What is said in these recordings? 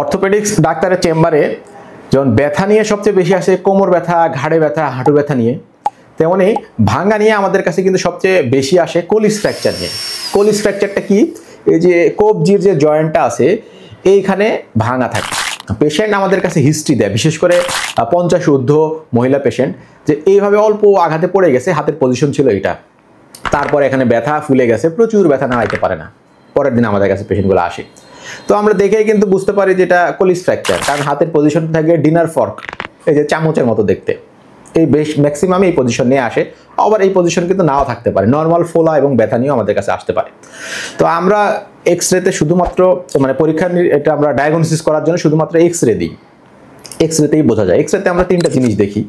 Orthopaedics ডাক্তারের চেম্বারে যেমন ব্যথা নিয়ে সবচেয়ে বেশি আসে কোমর ব্যথা, ঘাড়ে ব্যথা, হাঁটু ব্যথা নিয়ে, তেমনি ভাঙা নিয়ে আমাদের কাছে কিন্তু সবচেয়ে বেশি আসে কোলিস ফ্র্যাকচার নিয়ে। কোলিস ফ্র্যাকচারটা কি? এই যে কবজির যে জয়েন্টটা আছে এইখানে ভাঙা থাকে। পেশেন্ট আমাদের কাছে হিস্ট্রি দেয়, বিশেষ করে 50 ঊর্ধ্ব মহিলা পেশেন্ট, যে এইভাবে অল্প আঘাতে পড়ে গেছে, হাতের পজিশন ছিল এটা, তারপরে এখানে ব্যথা ফুলে গেছে, প্রচুর ব্যথা, নাড়াইতে পারে না, পরের দিন আমাদের কাছে পেশেন্টগুলো আসে। তো আমরা দেখেই কিন্তু বুঝতে পারি যে এটা কোলিস ফ্র্যাকচার, কারণ হাতের পজিশন থাকে ডিনার ফর্ক, এই যে চামচের মতো দেখতে, এই বেশ ম্যাক্সিমাম এই পজিশন নিয়ে আসে। আবার এই পজিশন কিন্তু নাও থাকতে পারে, নর্মাল ফোলা এবং ব্যথা নিয়েও আমাদের কাছে আসতে পারে। তো আমরা এক্সরেতে শুধুমাত্র মানে পরীক্ষার এটা আমরা ডায়াগনোসিস করার জন্য শুধুমাত্র এক্সরে দিই, এক্সরেতেই বোঝা যায়। এক্সরেতে আমরা তিনটা জিনিস দেখি,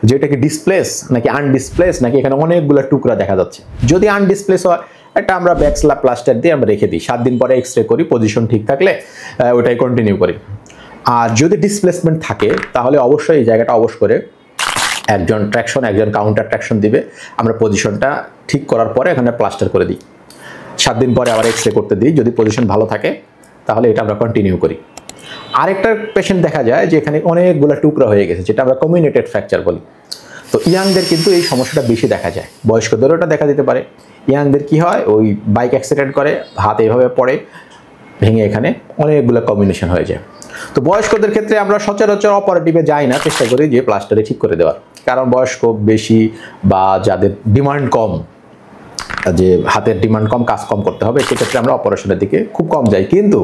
যে এটা কি ডিসপ্লেস নাকি আনডিসপ্লেস, নাকি এখানে অনেকগুলো টুকরা দেখা যাচ্ছে। যদি আনডিসপ্লেস হয় এটা আমরা ব্যাকস্ল্যাব প্লাস্টার দিয়ে আমরা রেখে দিই, 7 দিন পরে এক্সরে করি, পজিশন ঠিক থাকলে ওটাই কন্টিনিউ করি। আর যদি ডিসপ্লেসমেন্ট থাকে তাহলে অবশ্যই এই জায়গাটা অবশ করে একজন ট্র্যাকশন, একজন কাউন্টার ট্র্যাকশন দিবে, আমরা পজিশনটা ঠিক করার পরে এখানে প্লাস্টার করে দিই, 7 দিন পরে আবার এক্সরে করতে দিই। যদি পজিশন ভালো থাকে তাহলে এটা আমরা কন্টিনিউ করি। আরেকটা পেশেন্ট দেখা যায় যে এখানে অনেকগুলো টুকরা হয়ে গেছে, যেটা আমরা কমিউনিটেড ফ্র্যাকচার বলি। তো ইয়াংদের কিন্তু এই সমস্যাটা বেশি দেখা যায়, বয়স্কদেরও এটা দেখা দিতে পারে। ইয়াংদের কি হয়, ওই বাইক অ্যাক্সিডেন্ট করে, হাত এইভাবে পড়ে, ভেঙে এখানে অনেকগুলো কম্বিনেশন হয়ে যায়। তো বয়স্কদের ক্ষেত্রে আমরা সচরাচর অপারেটিভে যাই না, চেষ্টা করি যে প্লাস্টারে ঠিক করে দেওয়ার, কারণ বয়স্ক বেশি বা যাদের ডিমান্ড কম, যে হাতের ডিমান্ড কম, কাজ কম করতে হবে, সেক্ষেত্রে আমরা অপারেশনের দিকে খুব কম যাই। কিন্তু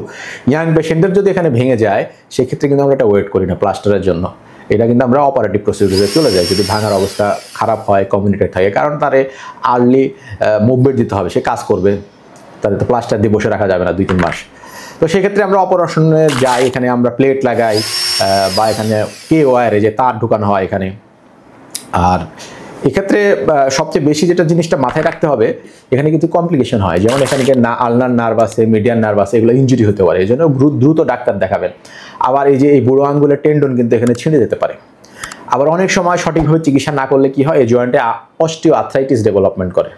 ইয়াং পেশেন্টদের যদি এখানে ভেঙে যায় সেক্ষেত্রে কিন্তু আমরা এটা ওয়েট করি না প্লাস্টারের জন্য, এটা কিন্তু আমরা অপারেটিভ প্রসিডিউরে চলে যাই যদি ভাঙার অবস্থা খারাপ হয়, কমিউনিকেট থাকে, কারণ তারে আর্লি মুভমেন্ট দিতে হবে, সে কাজ করবে, তাদের তো প্লাস্টার দিয়ে বসে রাখা যাবে না 2-3 মাস। তো সেক্ষেত্রে আমরা অপারেশনে যাই, এখানে আমরা প্লেট লাগাই বা এখানে ওয়ারে যে তার ঢুকানো হয় এখানে। আর এক্ষেত্রে সবচেয়ে বেশি যেটা জিনিসটা মাথায় রাখতে হবে, এখানে কিন্তু কমপ্লিকেশন হয়, যেমন এখানে আলনার নার্ভ আছে, মিডিয়ান নার্ভ আছে, এগুলো ইনজুরি হতে পারে, এই জন্য দ্রুত ডাক্তার দেখাবেন। আবার এই যে এই বুড়ো আঙ্গুলের টেন্ডন কিন্তু এখানে ছিঁড়ে যেতে পারে। আবার অনেক সময় সঠিকভাবে চিকিৎসা না করলে কি হয়, এই জয়েন্টে অস্টিও আর্থ্রাইটিস ডেভেলপমেন্ট করে।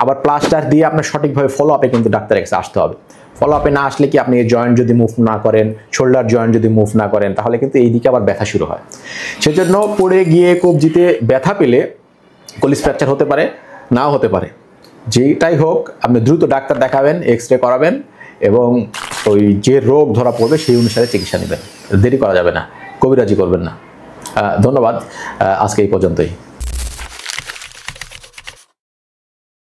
আবার প্লাস্টার দিয়ে আপনার সঠিকভাবে ফলো আপে কিন্তু ডাক্তারের কাছে আসতে হবে। ফলো আপে না আসলে কি, আপনি এই জয়েন্ট যদি মুভ না করেন, শোল্ডার জয়েন্ট যদি মুভ না করেন, তাহলে কিন্তু এই দিকে আবার ব্যথা শুরু হয়। সেজন্য পড়ে গিয়ে কবজিতে ব্যথা পেলে কোলিস ফ্র্যাকচার হতে পারে, নাও হতে পারে। যেটাই হোক, আপনি দ্রুত ডাক্তার দেখাবেন, এক্সরে করাবেন এবং ওই যে রোগ ধরা পড়বে সেই অনুসারে চিকিৎসা নেবেন। দেরি করা যাবে না, কবিরাজি করবেন না। ধন্যবাদ, আজকে এই পর্যন্তই।